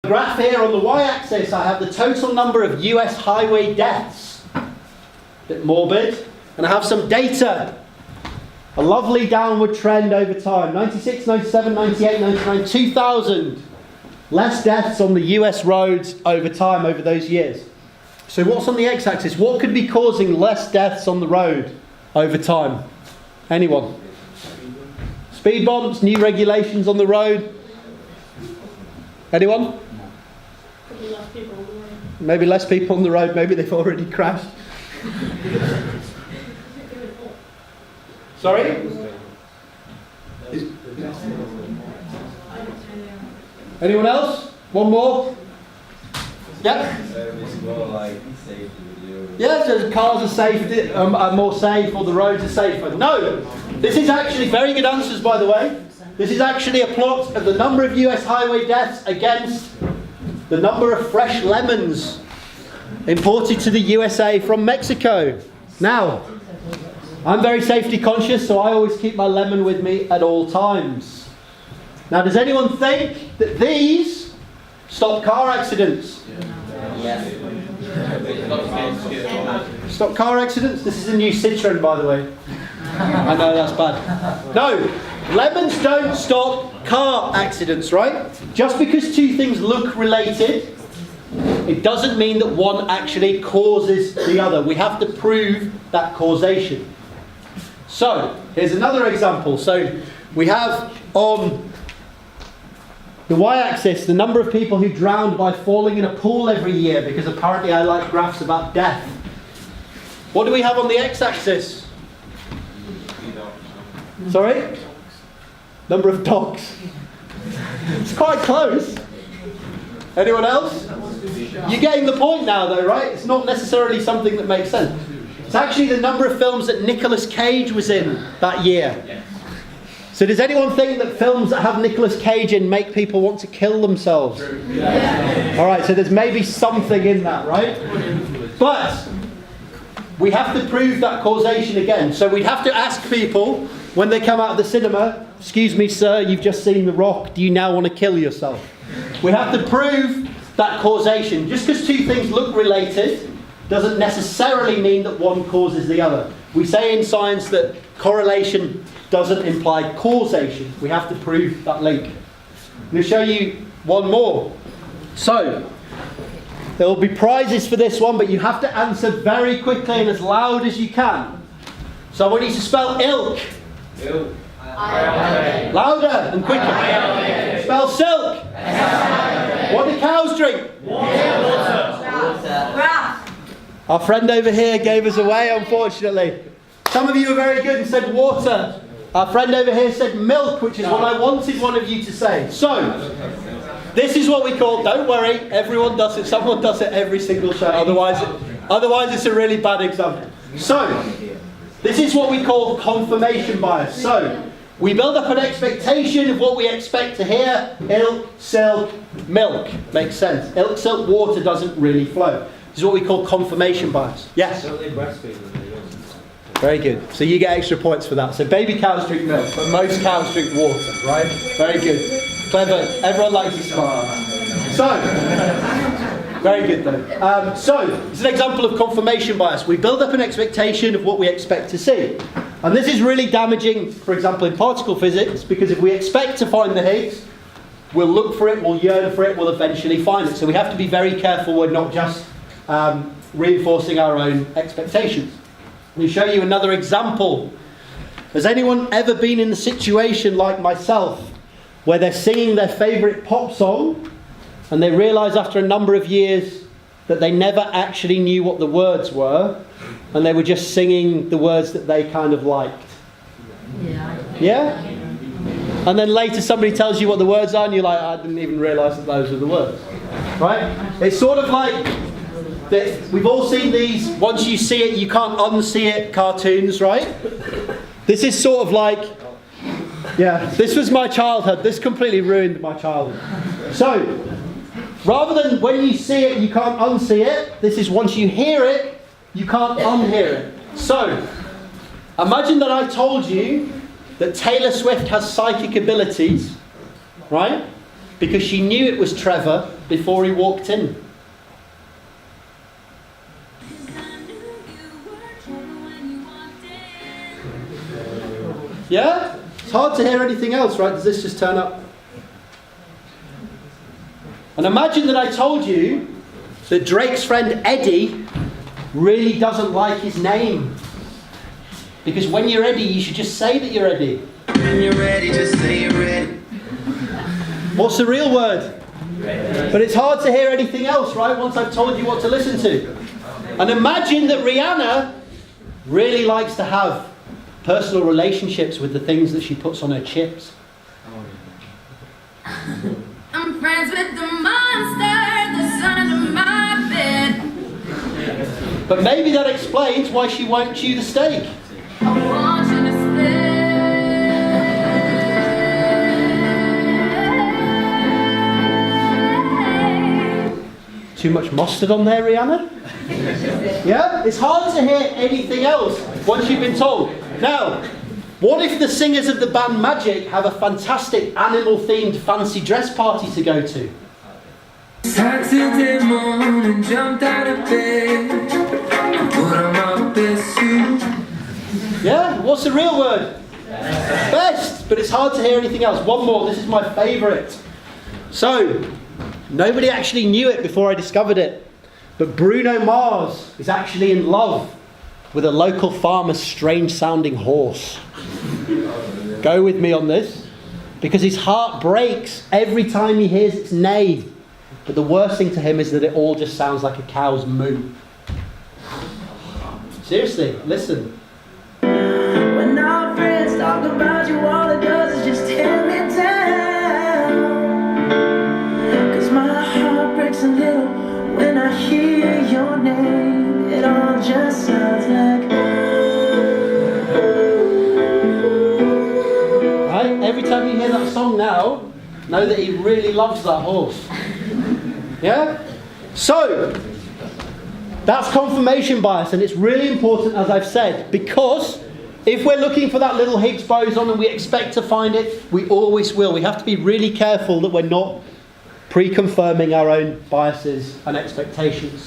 Graph here on the y-axis, I have the total number of US highway deaths. Bit morbid. And I have some data. A lovely downward trend over time. 96, 97, 98, 99, 2000. Less deaths on the US roads over time, over those years. So what's on the x-axis? What could be causing less deaths on the road over time? Anyone? Speed bumps, new regulations on the road? Anyone? Maybe less people on the road. Maybe they've already crashed. Sorry? Anyone else? One more? Yeah? Yeah, so cars are safe, are more safe, or the roads are safer. No! This is actually very good answers, by the way. This is actually a plot of the number of US highway deaths against the number of fresh lemons imported to the USA from Mexico. Now, I'm very safety conscious, so I always keep my lemon with me at all times. Now, does anyone think that these stop car accidents? Yes. Stop car accidents? This is a new Citroen, by the way. I know that's bad. No, lemons don't stop car accidents, right? Just because two things look related, it doesn't mean that one actually causes the other. We have to prove that causation. So, here's another example. So, we have on the y-axis the number of people who drowned by falling in a pool every year, because apparently I like graphs about death. What do we have on the x-axis? Sorry? Number of dogs. It's quite close. Anyone else? You're getting the point now though, right? It's not necessarily something that makes sense. It's actually the number of films that Nicolas Cage was in that year. So does anyone think that films that have Nicolas Cage in make people want to kill themselves? Alright, so there's maybe something in that, right? But we have to prove that causation again. So we'd have to ask people when they come out of the cinema, excuse me sir, you've just seen The Rock, do you now want to kill yourself? We have to prove that causation. Just because two things look related doesn't necessarily mean that one causes the other. We say in science that correlation doesn't imply causation. We have to prove that link. I'm going to show you one more. So, there will be prizes for this one, but you have to answer very quickly and as loud as you can. So I want you to spell ilk. Ilk. Louder and quicker. Spell silk. What do cows drink? Water. Our friend over here gave us away, unfortunately. Some of you are very good and said water. Our friend over here said milk, which is what I wanted one of you to say. So, this is what we call, don't worry, everyone does it. Someone does it every single show. Otherwise it's a really bad example. So, this is what we call confirmation bias. So, we build up an expectation of what we expect to hear. Ilk, silk, milk. Makes sense. Ilk, silk, water doesn't really flow. This is what we call confirmation bias. Yes? Very good. So you get extra points for that. So baby cows drink milk, but most cows drink water, right? Very good. Clever. Everyone likes you smart. So, very good though. So, it's an example of confirmation bias. We build up an expectation of what we expect to see. And this is really damaging, for example, in particle physics, because if we expect to find the Higgs, we'll look for it, we'll yearn for it, we'll eventually find it. So we have to be very careful we're not just reinforcing our own expectations. Let me show you another example. Has anyone ever been in a situation like myself where they're singing their favourite pop song and they realise after a number of years that they never actually knew what the words were and they were just singing the words that they kind of liked? Yeah? And then later somebody tells you what the words are and you're like, I didn't even realise that those were the words. Right? It's sort of like we've all seen these once you see it you can't unsee it cartoons, right? This is sort of like, yeah, this was my childhood. This completely ruined my childhood. So, rather than when you see it you can't unsee it, this is once you hear it you can't unhear it. So, imagine that I told you that Taylor Swift has psychic abilities, right? Because she knew it was Trevor before he walked in? Yeah? It's hard to hear anything else, right? Does this just turn up? And imagine that I told you that Drake's friend Eddie really doesn't like his name. Because when you're Eddie, you should just say that you're Eddie. When you're ready, just say you're ready. What's the real word? But it's hard to hear anything else, right? Once I've told you what to listen to. And imagine that Rihanna really likes to have personal relationships with the things that she puts on her chips. I'm friends with the monster that's under my bed. But maybe that explains why she won't chew the steak. I want you to stay. Too much mustard on there, Rihanna? Yeah? It's hard to hear anything else once you've been told. Now, what if the singers of the band Magic have a fantastic animal-themed fancy dress party to go to? Saturday morning, jumped out of bed, put on my best suit. Yeah? What's the real word? Best. But it's hard to hear anything else. One more. This is my favourite. So, nobody actually knew it before I discovered it. But Bruno Mars is actually in love with a local farmer's strange-sounding horse. Go with me on this. Because his heart breaks every time he hears its neigh. But the worst thing to him is that it all just sounds like a cow's moo. Seriously, listen. When our friends talk about you, all it does is just tear me down. 'Cause my heart breaks a little when I hear your name. It all just sounds like Right? Every time you hear that song now, know that he really loves that horse. Yeah? So, that's confirmation bias, and it's really important, as I've said, because if we're looking for that little Higgs boson and we expect to find it, we always will. We have to be really careful that we're not pre-confirming our own biases and expectations.